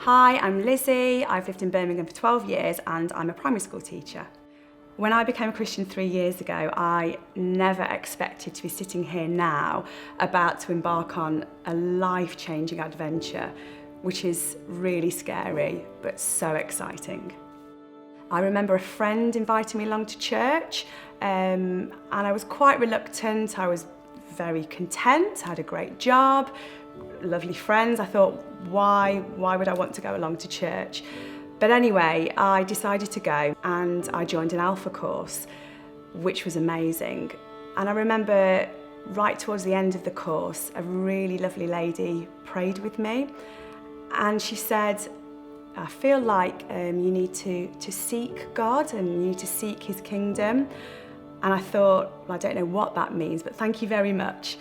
Hi, I'm Lizzie. I've lived in Birmingham for 12 years and I'm a primary school teacher. When I became a Christian 3 years ago, I never expected to be sitting here now about to embark on a life-changing adventure, which is really scary but so exciting. I remember a friend inviting me along to church and I was quite reluctant. I was very content, I had a great job, lovely friends. I thought, why would I want to go along to church? But anyway, I decided to go and I joined an Alpha course, which was amazing. And I remember right towards the end of the course, a really lovely lady prayed with me and she said, I feel like you need to seek God and you need to seek His kingdom. And I thought, well, I don't know what that means, but thank you very much.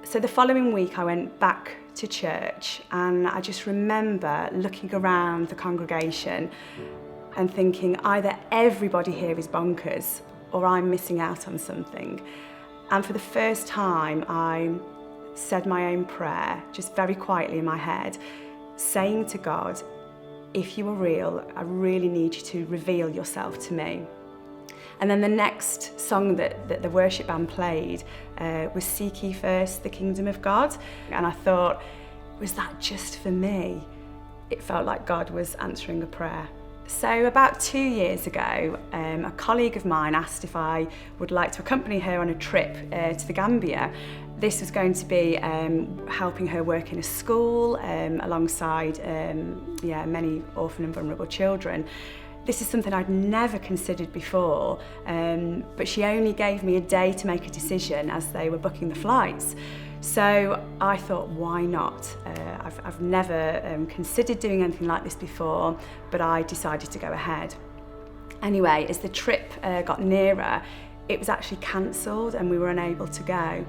So the following week I went back to church and I just remember looking around the congregation and thinking either everybody here is bonkers or I'm missing out on something. And for the first time I said my own prayer, just very quietly in my head, saying to God, if you are real, I really need you to reveal yourself to me. And then the next song that the worship band played was Seek Ye First the Kingdom of God. And I thought, was that just for me? It felt like God was answering a prayer. So about 2 years ago, a colleague of mine asked if I would like to accompany her on a trip to the Gambia. This was going to be helping her work in a school alongside many orphan and vulnerable children. This is something I'd never considered before, but she only gave me a day to make a decision as they were booking the flights. So I thought, why not? I've never considered doing anything like this before, but I decided to go ahead. Anyway, as the trip got nearer, it was actually cancelled and we were unable to go.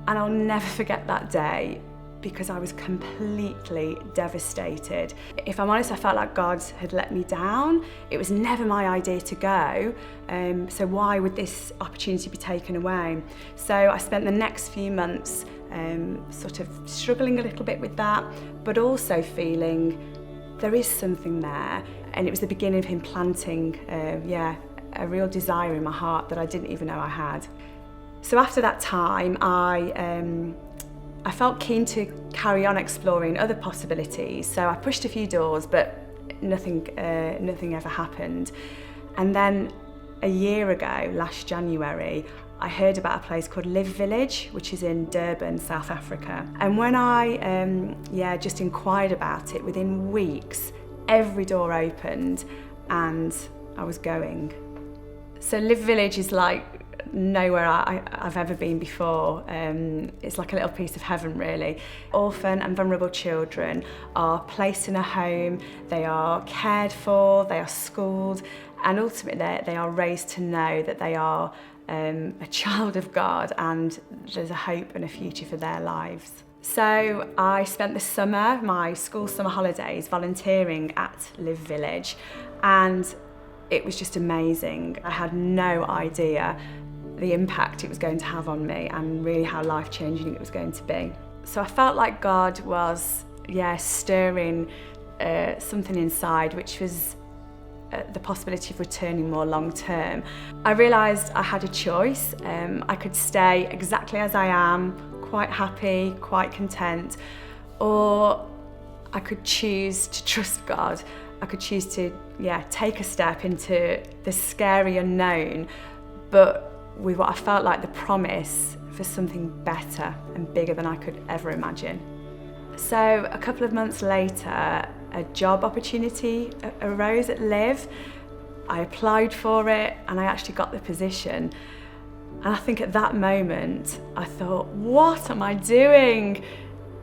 And I'll never forget that day because I was completely devastated. If I'm honest, I felt like God had let me down. It was never my idea to go, so why would this opportunity be taken away? So I spent the next few months sort of struggling a little bit with that, but also feeling there is something there. And it was the beginning of Him planting a real desire in my heart that I didn't even know I had. So after that time, I felt keen to carry on exploring other possibilities. So I pushed a few doors, but nothing ever happened. And then a year ago, last January, I heard about a place called Live Village, which is in Durban, South Africa. And when I just inquired about it, within weeks, every door opened and I was going. So Live Village is like nowhere I've ever been before. It's like a little piece of heaven, really. Orphan and vulnerable children are placed in a home, they are cared for, they are schooled, and ultimately they are raised to know that they are a child of God and there's a hope and a future for their lives. So I spent the summer, my school summer holidays, volunteering at Live Village, and it was just amazing. I had no idea the impact it was going to have on me and really how life-changing it was going to be. So I felt like God was stirring something inside, which was the possibility of returning more long-term. I realised I had a choice. I could stay exactly as I am, quite happy, quite content, or I could choose to trust God. I could choose to take a step into the scary unknown, but with what I felt like the promise for something better and bigger than I could ever imagine. So a couple of months later, a job opportunity arose at Live. I applied for it and I actually got the position. And I think at that moment, I thought, what am I doing?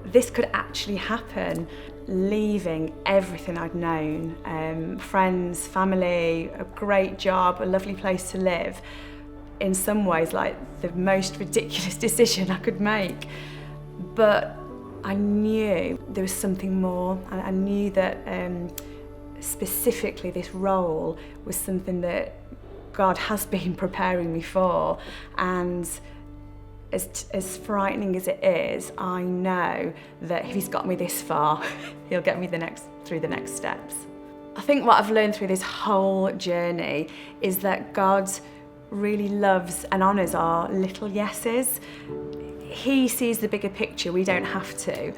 This could actually happen. Leaving everything I'd known, friends, family, a great job, a lovely place to live, in some ways like the most ridiculous decision I could make. But I knew there was something more. I knew that specifically this role was something that God has been preparing me for, and as frightening as it is, I know that if He's got me this far, He'll get me the next through the next steps. I think what I've learned through this whole journey is that God really loves and honours our little yeses. He sees the bigger picture, we don't have to.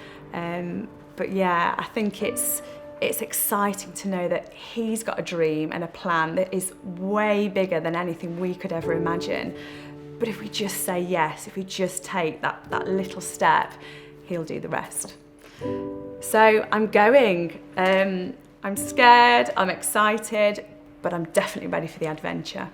But yeah, I think it's exciting to know that He's got a dream and a plan that is way bigger than anything we could ever imagine. But if we just say yes, if we just take that little step, He'll do the rest. So I'm going. I'm scared, I'm excited, but I'm definitely ready for the adventure.